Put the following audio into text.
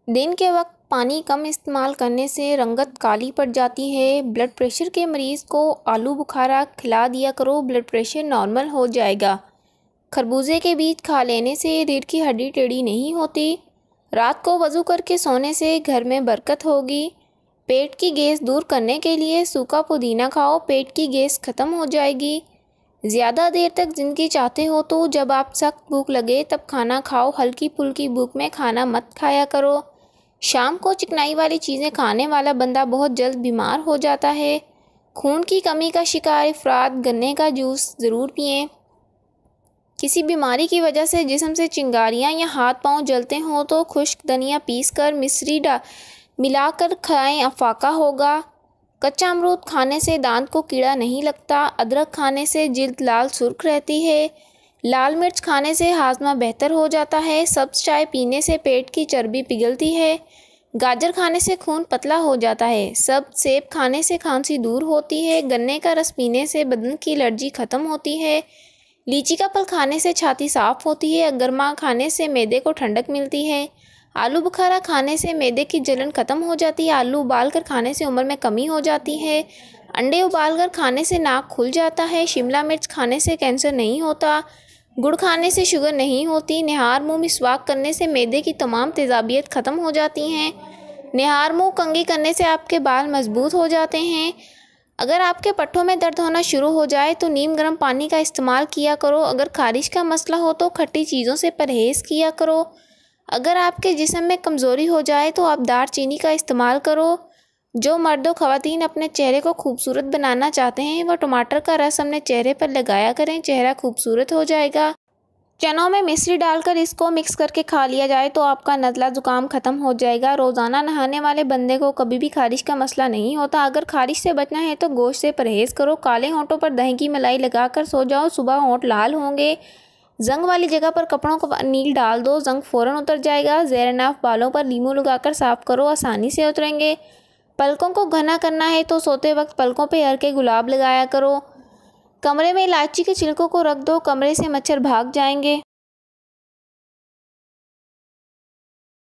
दिन के वक्त पानी कम इस्तेमाल करने से रंगत काली पड़ जाती है। ब्लड प्रेशर के मरीज़ को आलू बुखारा खिला दिया करो, ब्लड प्रेशर नॉर्मल हो जाएगा। खरबूजे के बीज खा लेने से रीढ़ की हड्डी टेढ़ी नहीं होती। रात को वज़ू करके सोने से घर में बरकत होगी। पेट की गैस दूर करने के लिए सूखा पुदीना खाओ, पेट की गैस ख़त्म हो जाएगी। ज़्यादा देर तक ज़िंदगी चाहते हो तो जब आप सख्त भूख लगे तब खाना खाओ, हल्की फुल्की भूख में खाना मत खाया करो। शाम को चिकनाई वाली चीज़ें खाने वाला बंदा बहुत जल्द बीमार हो जाता है। खून की कमी का शिकार अफराद गन्ने का जूस ज़रूर पिएं। किसी बीमारी की वजह से जिस्म से चिंगारियां या हाथ पांव जलते हों तो खुश्क धनिया पीसकर मिश्री मिलाकर खाएं, अफाका होगा। कच्चा अमरूद खाने से दांत को कीड़ा नहीं लगता। अदरक खाने से जिल्द लाल सुर्ख रहती है। लाल मिर्च खाने से हाजमा बेहतर हो जाता है। सब्ज़ चाय पीने से पेट की चर्बी पिघलती है। गाजर खाने से खून पतला हो जाता है। सेब खाने से खांसी दूर होती है। गन्ने का रस पीने से बदन की एलर्जी ख़त्म होती है। लीची का फल खाने से छाती साफ़ होती है। अगरमा खाने से मैदे को ठंडक मिलती है। आलू बुखारा खाने से मैदे की जलन ख़त्म हो जाती है। आलू उबाल कर खाने से उम्र में कमी हो जाती है। अंडे उबाल कर खाने से नाक खुल जाता है। शिमला मिर्च खाने से कैंसर नहीं होता। गुड़ खाने से शुगर नहीं होती। निहार मुँह मिसवाक करने से मैदे की तमाम तेज़ाबियत ख़त्म हो जाती हैं। निहार मुँह कंघी करने से आपके बाल मजबूत हो जाते हैं। अगर आपके पट्ठों में दर्द होना शुरू हो जाए तो नीम गर्म पानी का इस्तेमाल किया करो। अगर खारिश का मसला हो तो खट्टी चीज़ों से परहेज़ किया करो। अगर आपके जिस्म में कमज़ोरी हो जाए तो आप दालचीनी का इस्तेमाल करो। जो मर्द व ख़वातीन अपने चेहरे को खूबसूरत बनाना चाहते हैं वह टमाटर का रस अपने चेहरे पर लगाया करें, चेहरा खूबसूरत हो जाएगा। चनों में मिश्री डालकर इसको मिक्स करके खा लिया जाए तो आपका नज़ला ज़ुकाम ख़त्म हो जाएगा। रोज़ाना नहाने वाले बंदे को कभी भी खारिश का मसला नहीं होता। अगर खारिश से बचना है तो गोश्त से परहेज़ करो। काले होंठों पर दही की मलाई लगाकर सो जाओ, सुबह होंठ लाल होंगे। जंग वाली जगह पर कपड़ों को नील डाल दो, जंग फ़ौरन उतर जाएगा। ज़ेर-ए-नफ़ बालों पर लीमू लगाकर साफ़ करो, आसानी से उतरेंगे। पलकों को घना करना है तो सोते वक्त पलकों पे हल्के गुलाब लगाया करो। कमरे में इलायची के छिलकों को रख दो, कमरे से मच्छर भाग जाएंगे।